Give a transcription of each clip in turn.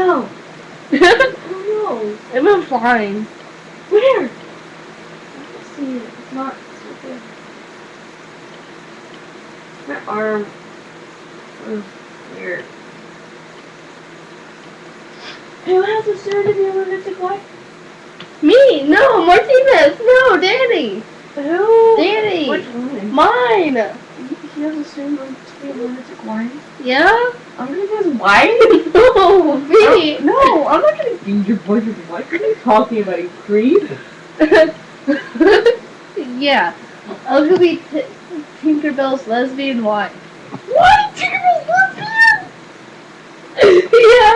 fell. Oh no. It went flying. Where? I can see it. It's not so good. My arm. Oh, weird. Who has a soon to be lunatic wife? Me? No, Martinez. No, Danny. Who? Danny. Which one? Mine. He has a soon to be lunatic wife? Yeah? I'm gonna get his wife? No, me. No, I'm not gonna be your boyfriend's wife. What are you talking about, you creep? Yeah. I'm gonna be Tinkerbell's lesbian wife. What? Tinkerbell's lesbian? Yeah.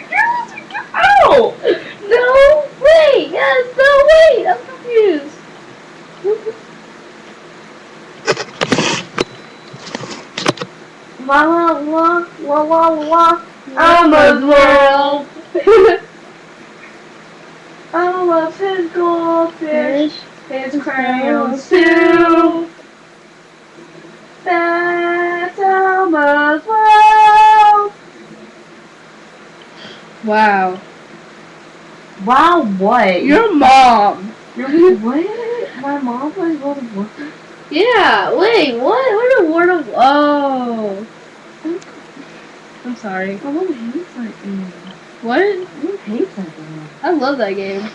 You're lesbian? Get out! No, wait. Yes, no, wait. I'm confused. La la la la la la. Elmos world. I love his goldfish, his crayons too. too. That's Elmo's world. Wow. Wow, what? Your mom. You're what? My mom plays World of Warcraft? Yeah, wait, what? What a word of... Oh. I'm sorry. My mom hates that game. What? My mom hates that game. I love that game.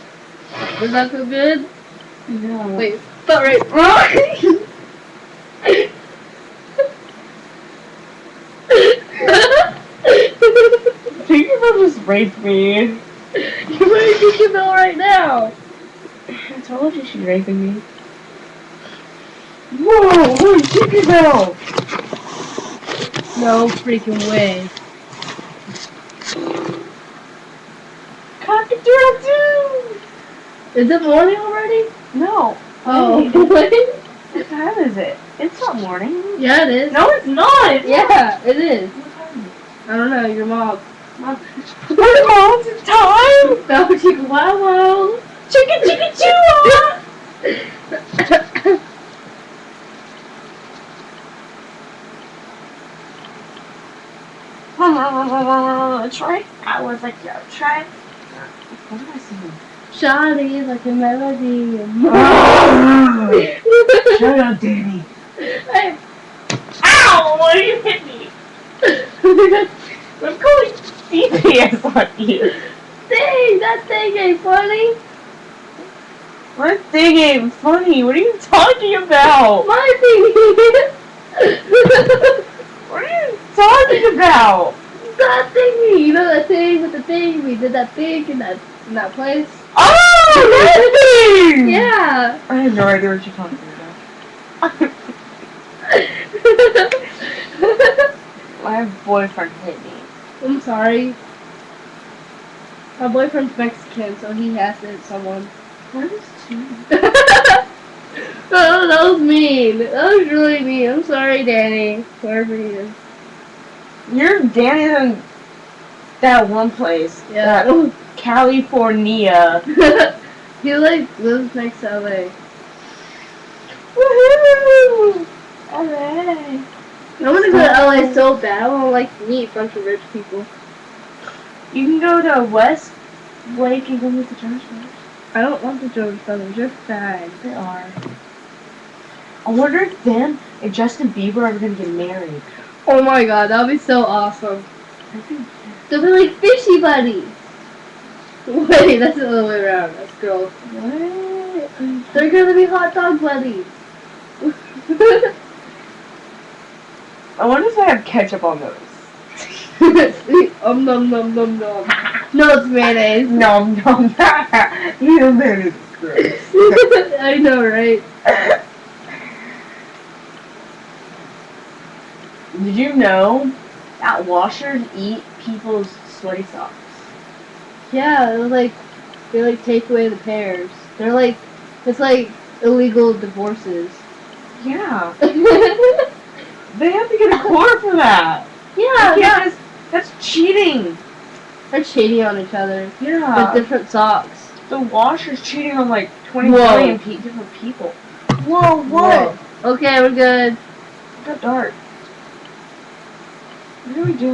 Does that feel good? Yeah. Wait, felt right. Tinkerbell just raped me. You're wearing Tinkerbell right now. I told you she's raping me. Whoa, look, Tinkerbell! No freaking way. Cock-a-doodle-doo! Is it morning already? No. Oh, What what? time is it? It's not morning. Yeah, it is. No, it's not! Yeah, it is. What time is it? I don't know, your mom. What mom's in time? No, chicken wow wow. Chicken chicken chew! Try. I was like, yo, try. What am I singing? Shoddy like a melody. Shut up, Danny. Hey. Ow! Why did you hit me? I'm calling CPS on you. Dang, that thing ain't funny. What thing ain't funny? What are you talking about? My thing is. What are you talking about? That thingy, you know that thing with the thing, we did that thing in that place? Oh, that thing! Yeah! I have no idea what you're talking about. My boyfriend hit me. I'm sorry. My boyfriend's Mexican, so he has to hit someone. What is she? Oh, that was mean. That was really mean. I'm sorry, Danny. Wherever he is. You're Danny in that one place. Yeah. That California. He like lives next to LA. Woohoo! LA. I want to go to LA so bad. I want to like meet a bunch of rich people. You can go to West Lake and go meet the Jonas Brothers. I don't want the Jonas Brothers. They're bad. They are. I wonder if them and Justin Bieber are gonna get married. Oh my god, that would be so awesome. They'll be like fishy buddies. Wait, that's the other way around. That's girls. What? They're gonna be hot dog buddies. I wonder if I have ketchup on those. Nom nom nom nom. No, it's mayonnaise. Nom nom. You know mayonnaise is gross. I know, right? Did you know that washers eat people's sweaty socks? Yeah, they like take away the pairs. They're like, it's like illegal divorces. Yeah. They have to get a court for that. Yeah, That's cheating. they're cheating on each other Yeah. with different socks. The washer's cheating on like 20 Whoa. million different people. Whoa, what? Whoa. Okay, we're good. It got dark. What are we doing?